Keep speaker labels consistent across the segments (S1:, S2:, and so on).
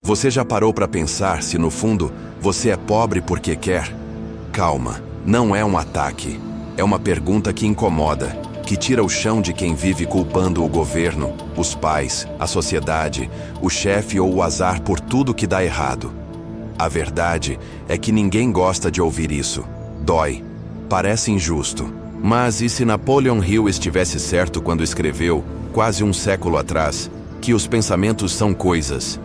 S1: Você já parou para pensar se no fundo você é pobre porque quer? Calma, não é um ataque. É uma pergunta que incomoda, que tira o chão de quem vive culpando o governo, os pais, a sociedade, o chefe ou o azar por tudo que dá errado. A verdade é que ninguém gosta de ouvir isso. Dói. Parece injusto. Mas e se Napoleon Hill estivesse certo quando escreveu, quase um século atrás, que os pensamentos são coisas?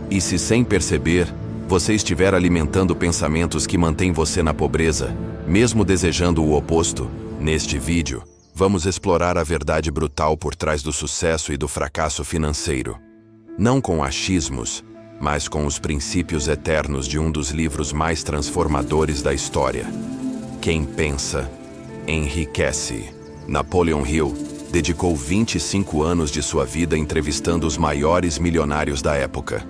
S1: E se sem perceber, você estiver alimentando pensamentos que mantêm você na pobreza, mesmo desejando o oposto? Neste vídeo, vamos explorar a verdade brutal por trás do sucesso e do fracasso financeiro. Não com achismos, mas com os princípios eternos de um dos livros mais transformadores da história. Quem pensa, enriquece. Napoleon Hill dedicou 25 anos de sua vida entrevistando os maiores milionários da época.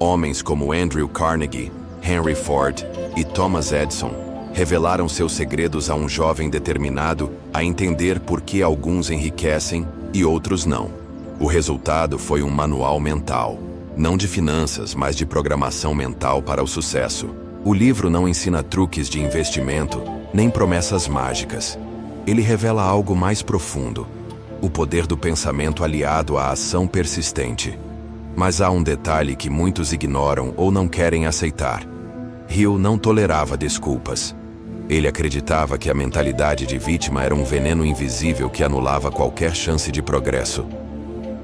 S1: Homens como Andrew Carnegie, Henry Ford e Thomas Edison revelaram seus segredos a um jovem determinado a entender por que alguns enriquecem e outros não. O resultado foi um manual mental, não de finanças, mas de programação mental para o sucesso. O livro não ensina truques de investimento, nem promessas mágicas. Ele revela algo mais profundo: o poder do pensamento aliado à ação persistente. Mas há um detalhe que muitos ignoram ou não querem aceitar. Hill não tolerava desculpas. Ele acreditava que a mentalidade de vítima era um veneno invisível que anulava qualquer chance de progresso.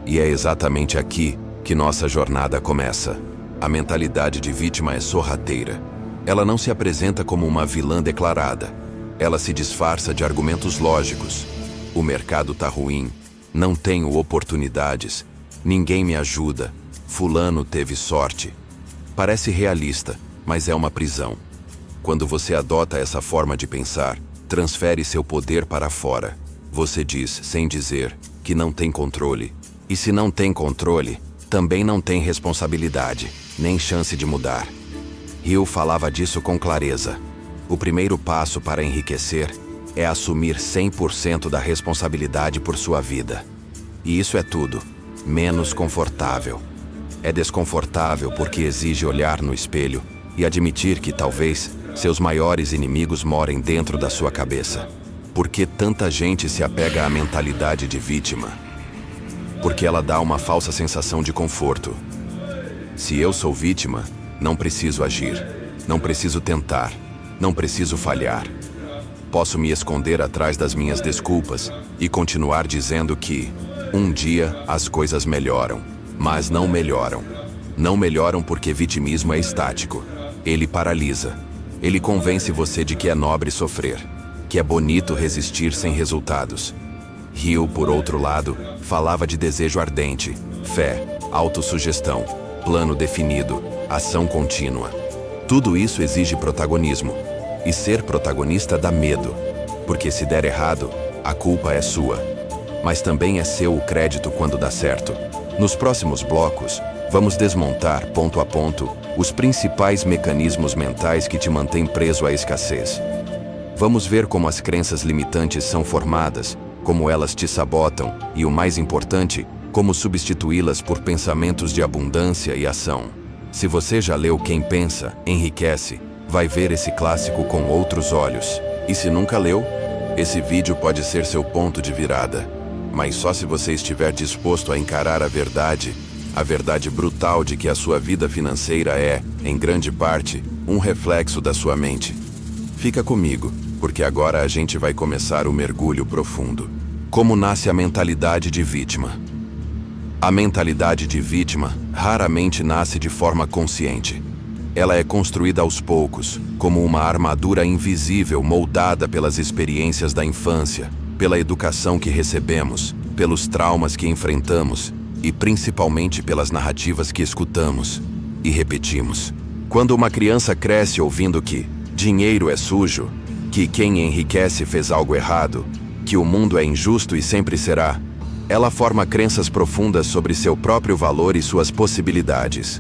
S1: E é exatamente aqui que nossa jornada começa. A mentalidade de vítima é sorrateira. Ela não se apresenta como uma vilã declarada. Ela se disfarça de argumentos lógicos. O mercado tá ruim, não tenho oportunidades, ninguém me ajuda, fulano teve sorte. Parece realista, mas é uma prisão. Quando você adota essa forma de pensar, transfere seu poder para fora. Você diz, sem dizer, que não tem controle. E se não tem controle, também não tem responsabilidade, nem chance de mudar. Hill falava disso com clareza. O primeiro passo para enriquecer é assumir 100% da responsabilidade por sua vida. E isso é tudo, menos confortável. É desconfortável porque exige olhar no espelho e admitir que talvez seus maiores inimigos morem dentro da sua cabeça. Por que tanta gente se apega à mentalidade de vítima? Porque ela dá uma falsa sensação de conforto. Se eu sou vítima, não preciso agir, não preciso tentar, não preciso falhar. Posso me esconder atrás das minhas desculpas e continuar dizendo que um dia as coisas melhoram, mas não melhoram. Não melhoram porque vitimismo é estático. Ele paralisa. Ele convence você de que é nobre sofrer, que é bonito resistir sem resultados. Hill, por outro lado, falava de desejo ardente, fé, autossugestão, plano definido, ação contínua. Tudo isso exige protagonismo. E ser protagonista dá medo, porque se der errado, a culpa é sua. Mas também é seu o crédito quando dá certo. Nos próximos blocos, vamos desmontar, ponto a ponto, os principais mecanismos mentais que te mantêm preso à escassez. Vamos ver como as crenças limitantes são formadas, como elas te sabotam e, o mais importante, como substituí-las por pensamentos de abundância e ação. Se você já leu Quem Pensa, Enriquece, vai ver esse clássico com outros olhos. E se nunca leu, esse vídeo pode ser seu ponto de virada. Mas só se você estiver disposto a encarar a verdade brutal de que a sua vida financeira é, em grande parte, um reflexo da sua mente. Fica comigo, porque agora a gente vai começar o mergulho profundo. Como nasce a mentalidade de vítima? A mentalidade de vítima raramente nasce de forma consciente. Ela é construída aos poucos, como uma armadura invisível moldada pelas experiências da infância, pela educação que recebemos, pelos traumas que enfrentamos e principalmente pelas narrativas que escutamos e repetimos. Quando uma criança cresce ouvindo que dinheiro é sujo, que quem enriquece fez algo errado, que o mundo é injusto e sempre será, ela forma crenças profundas sobre seu próprio valor e suas possibilidades.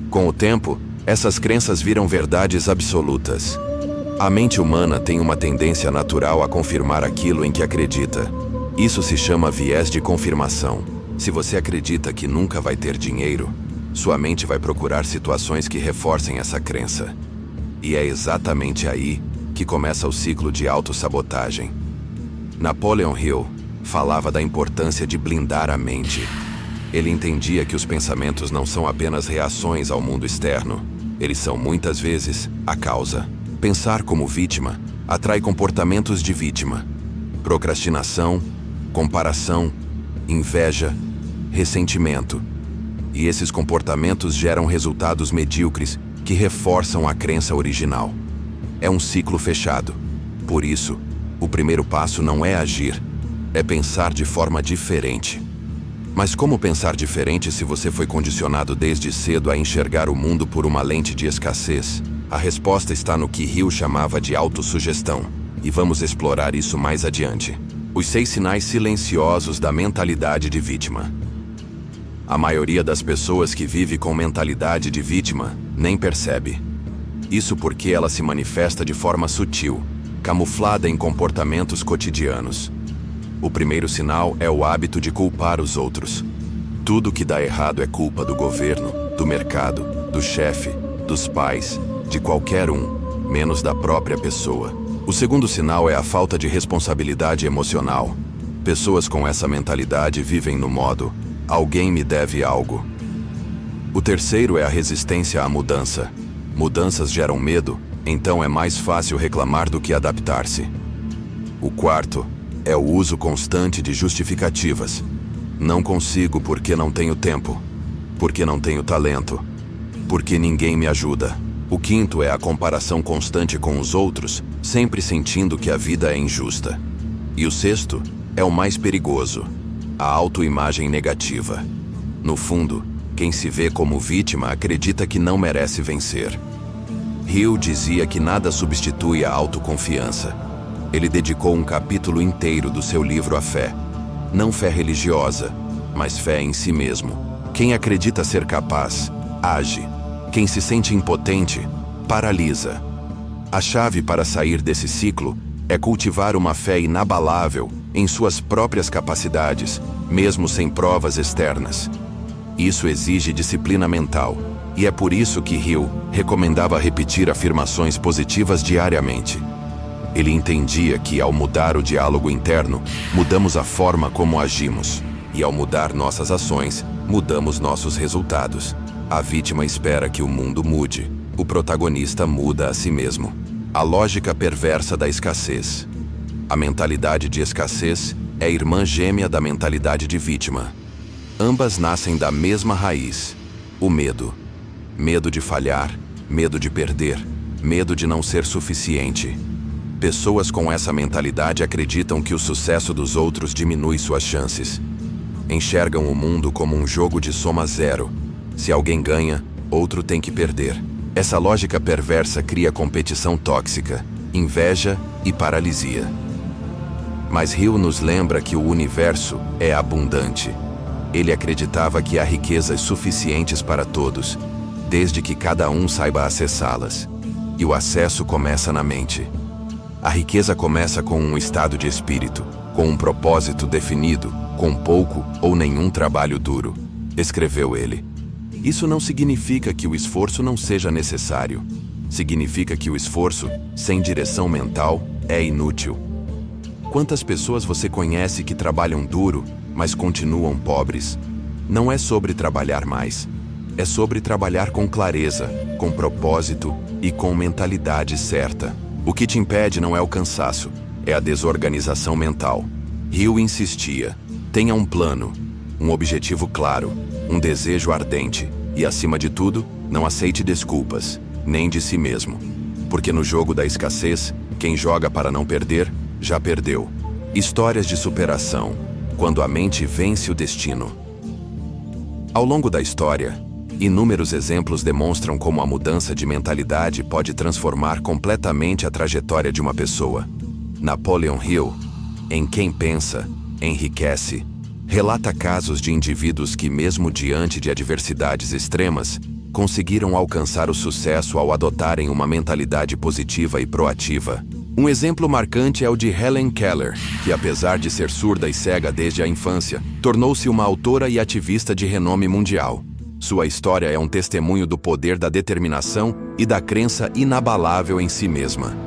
S1: Com o tempo, essas crenças viram verdades absolutas. A mente humana tem uma tendência natural a confirmar aquilo em que acredita. Isso se chama viés de confirmação. Se você acredita que nunca vai ter dinheiro, sua mente vai procurar situações que reforcem essa crença. E é exatamente aí que começa o ciclo de autossabotagem. Napoleon Hill falava da importância de blindar a mente. Ele entendia que os pensamentos não são apenas reações ao mundo externo. Eles são, muitas vezes, a causa. Pensar como vítima atrai comportamentos de vítima. Procrastinação, comparação, inveja, ressentimento. E esses comportamentos geram resultados medíocres que reforçam a crença original. É um ciclo fechado. Por isso, o primeiro passo não é agir, é pensar de forma diferente. Mas como pensar diferente se você foi condicionado desde cedo a enxergar o mundo por uma lente de escassez? A resposta está no que Hill chamava de autossugestão, e vamos explorar isso mais adiante. Os 6 sinais silenciosos da mentalidade de vítima. A maioria das pessoas que vive com mentalidade de vítima nem percebe. Isso porque ela se manifesta de forma sutil, camuflada em comportamentos cotidianos. O primeiro sinal é o hábito de culpar os outros. Tudo que dá errado é culpa do governo, do mercado, do chefe, dos pais, de qualquer um, menos da própria pessoa. O segundo sinal é a falta de responsabilidade emocional. Pessoas com essa mentalidade vivem no modo "alguém me deve algo". O terceiro é a resistência à mudança. Mudanças geram medo, então é mais fácil reclamar do que adaptar-se. O quarto é o uso constante de justificativas. Não consigo porque não tenho tempo, porque não tenho talento, porque ninguém me ajuda. O quinto é a comparação constante com os outros, sempre sentindo que a vida é injusta. E o sexto é o mais perigoso, a autoimagem negativa. No fundo, quem se vê como vítima acredita que não merece vencer. Hill dizia que nada substitui a autoconfiança. Ele dedicou um capítulo inteiro do seu livro à fé. Não fé religiosa, mas fé em si mesmo. Quem acredita ser capaz, age. Quem se sente impotente, paralisa. A chave para sair desse ciclo é cultivar uma fé inabalável em suas próprias capacidades, mesmo sem provas externas. Isso exige disciplina mental, e é por isso que Hill recomendava repetir afirmações positivas diariamente. Ele entendia que, ao mudar o diálogo interno, mudamos a forma como agimos, e ao mudar nossas ações, mudamos nossos resultados. A vítima espera que o mundo mude, o protagonista muda a si mesmo. A lógica perversa da escassez. A mentalidade de escassez é irmã gêmea da mentalidade de vítima. Ambas nascem da mesma raiz, o medo. Medo de falhar, medo de perder, medo de não ser suficiente. Pessoas com essa mentalidade acreditam que o sucesso dos outros diminui suas chances. Enxergam o mundo como um jogo de soma zero. Se alguém ganha, outro tem que perder. Essa lógica perversa cria competição tóxica, inveja e paralisia. Mas Hill nos lembra que o universo é abundante. Ele acreditava que há riquezas suficientes para todos, desde que cada um saiba acessá-las. E o acesso começa na mente. A riqueza começa com um estado de espírito, com um propósito definido, com pouco ou nenhum trabalho duro, escreveu ele. Isso não significa que o esforço não seja necessário. Significa que o esforço, sem direção mental, é inútil. Quantas pessoas você conhece que trabalham duro, mas continuam pobres? Não é sobre trabalhar mais. É sobre trabalhar com clareza, com propósito e com mentalidade certa. O que te impede não é o cansaço, é a desorganização mental. Hill insistia: tenha um plano, um objetivo claro, um desejo ardente e, acima de tudo, não aceite desculpas, nem de si mesmo. Porque no jogo da escassez, quem joga para não perder, já perdeu. Histórias de superação, quando a mente vence o destino. Ao longo da história, inúmeros exemplos demonstram como a mudança de mentalidade pode transformar completamente a trajetória de uma pessoa. Napoleon Hill, em Quem Pensa, Enriquece, relata casos de indivíduos que, mesmo diante de adversidades extremas, conseguiram alcançar o sucesso ao adotarem uma mentalidade positiva e proativa. Um exemplo marcante é o de Helen Keller, que, apesar de ser surda e cega desde a infância, tornou-se uma autora e ativista de renome mundial. Sua história é um testemunho do poder da determinação e da crença inabalável em si mesma.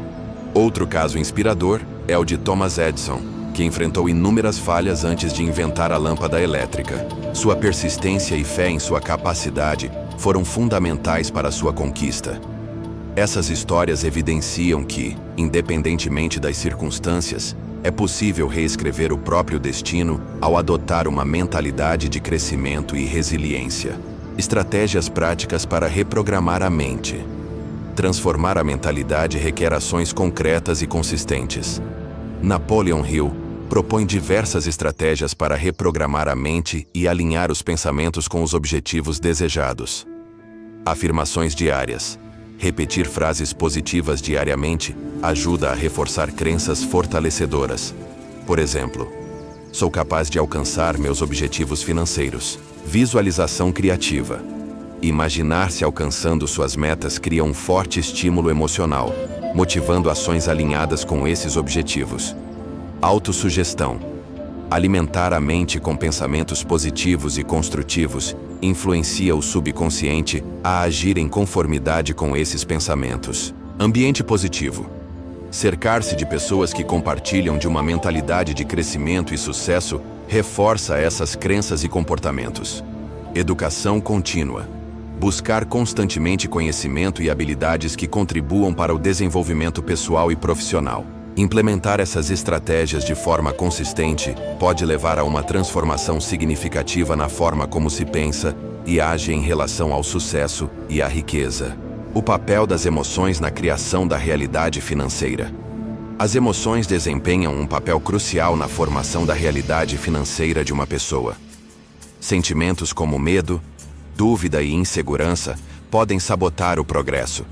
S1: Outro caso inspirador é o de Thomas Edison, que enfrentou inúmeras falhas antes de inventar a lâmpada elétrica. Sua persistência e fé em sua capacidade foram fundamentais para sua conquista. Essas histórias evidenciam que, independentemente das circunstâncias, é possível reescrever o próprio destino ao adotar uma mentalidade de crescimento e resiliência. Estratégias práticas para reprogramar a mente. Transformar a mentalidade requer ações concretas e consistentes. Napoleon Hill propõe diversas estratégias para reprogramar a mente e alinhar os pensamentos com os objetivos desejados. Afirmações diárias. Repetir frases positivas diariamente ajuda a reforçar crenças fortalecedoras. Por exemplo, sou capaz de alcançar meus objetivos financeiros. Visualização criativa. Imaginar-se alcançando suas metas cria um forte estímulo emocional, motivando ações alinhadas com esses objetivos. Autossugestão. Alimentar a mente com pensamentos positivos e construtivos influencia o subconsciente a agir em conformidade com esses pensamentos. Ambiente positivo. Cercar-se de pessoas que compartilham de uma mentalidade de crescimento e sucesso reforça essas crenças e comportamentos. Educação contínua. Buscar constantemente conhecimento e habilidades que contribuam para o desenvolvimento pessoal e profissional. Implementar essas estratégias de forma consistente pode levar a uma transformação significativa na forma como se pensa e age em relação ao sucesso e à riqueza. O papel das emoções na criação da realidade financeira. As emoções desempenham um papel crucial na formação da realidade financeira de uma pessoa. Sentimentos como medo, dúvida e insegurança podem sabotar o progresso,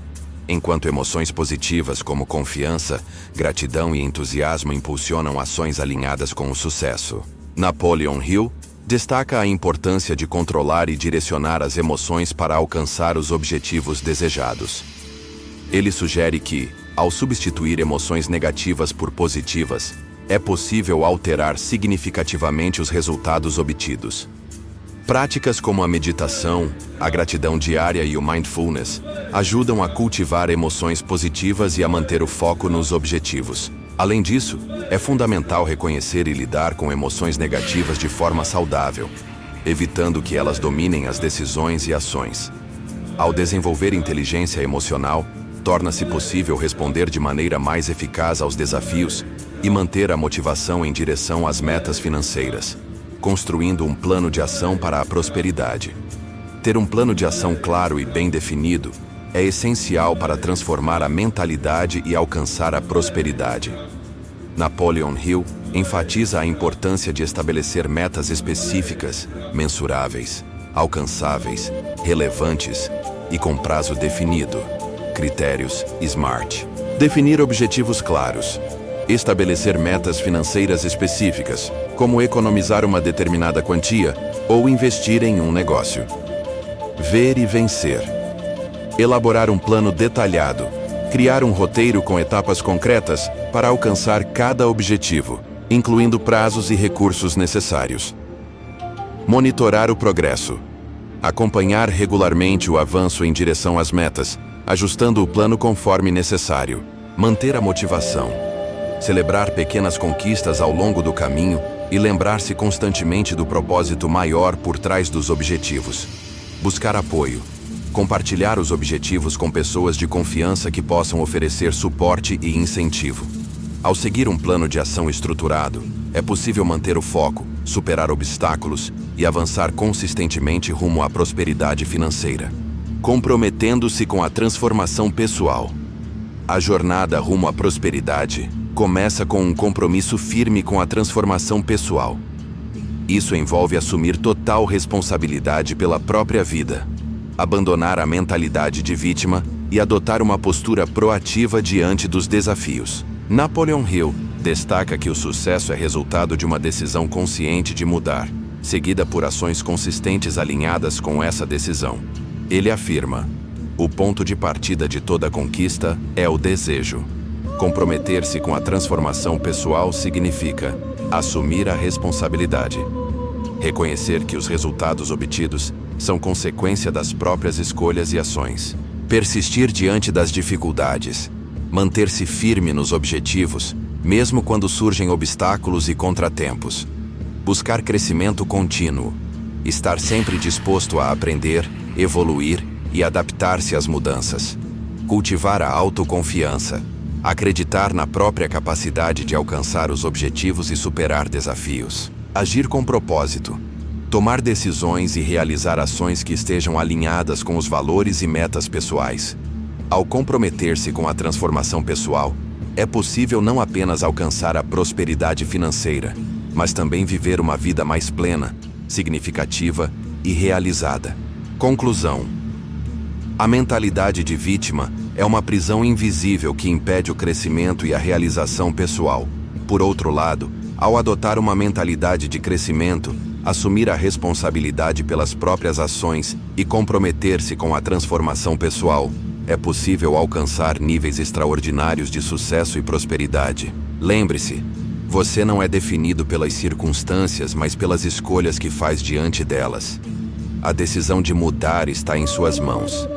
S1: enquanto emoções positivas como confiança, gratidão e entusiasmo impulsionam ações alinhadas com o sucesso. Napoleon Hill destaca a importância de controlar e direcionar as emoções para alcançar os objetivos desejados. Ele sugere que, ao substituir emoções negativas por positivas, é possível alterar significativamente os resultados obtidos. Práticas como a meditação, a gratidão diária e o mindfulness ajudam a cultivar emoções positivas e a manter o foco nos objetivos. Além disso, é fundamental reconhecer e lidar com emoções negativas de forma saudável, evitando que elas dominem as decisões e ações. Ao desenvolver inteligência emocional, torna-se possível responder de maneira mais eficaz aos desafios e manter a motivação em direção às metas financeiras, construindo um plano de ação para a prosperidade. Ter um plano de ação claro e bem definido é essencial para transformar a mentalidade e alcançar a prosperidade. Napoleon Hill enfatiza a importância de estabelecer metas específicas, mensuráveis, alcançáveis, relevantes e com prazo definido. Critérios SMART. Definir objetivos claros. Estabelecer metas financeiras específicas, como economizar uma determinada quantia ou investir em um negócio. Ver e vencer. Elaborar um plano detalhado. Criar um roteiro com etapas concretas para alcançar cada objetivo, incluindo prazos e recursos necessários. Monitorar o progresso. Acompanhar regularmente o avanço em direção às metas, ajustando o plano conforme necessário. Manter a motivação. Celebrar pequenas conquistas ao longo do caminho e lembrar-se constantemente do propósito maior por trás dos objetivos. Buscar apoio. Compartilhar os objetivos com pessoas de confiança que possam oferecer suporte e incentivo. Ao seguir um plano de ação estruturado, é possível manter o foco, superar obstáculos e avançar consistentemente rumo à prosperidade financeira. Comprometendo-se com a transformação pessoal. A jornada rumo à prosperidade começa com um compromisso firme com a transformação pessoal. Isso envolve assumir total responsabilidade pela própria vida, abandonar a mentalidade de vítima e adotar uma postura proativa diante dos desafios. Napoleon Hill destaca que o sucesso é resultado de uma decisão consciente de mudar, seguida por ações consistentes alinhadas com essa decisão. Ele afirma: o ponto de partida de toda conquista é o desejo. Comprometer-se com a transformação pessoal significa assumir a responsabilidade, reconhecer que os resultados obtidos são consequência das próprias escolhas e ações. Persistir diante das dificuldades, manter-se firme nos objetivos, mesmo quando surgem obstáculos e contratempos. Buscar crescimento contínuo, estar sempre disposto a aprender, evoluir e adaptar-se às mudanças. Cultivar a autoconfiança, acreditar na própria capacidade de alcançar os objetivos e superar desafios. Agir com propósito, tomar decisões e realizar ações que estejam alinhadas com os valores e metas pessoais. Ao comprometer-se com a transformação pessoal, é possível não apenas alcançar a prosperidade financeira, mas também viver uma vida mais plena, significativa e realizada. Conclusão: a mentalidade de vítima é uma prisão invisível que impede o crescimento e a realização pessoal. Por outro lado, ao adotar uma mentalidade de crescimento, assumir a responsabilidade pelas próprias ações e comprometer-se com a transformação pessoal, é possível alcançar níveis extraordinários de sucesso e prosperidade. Lembre-se, você não é definido pelas circunstâncias, mas pelas escolhas que faz diante delas. A decisão de mudar está em suas mãos.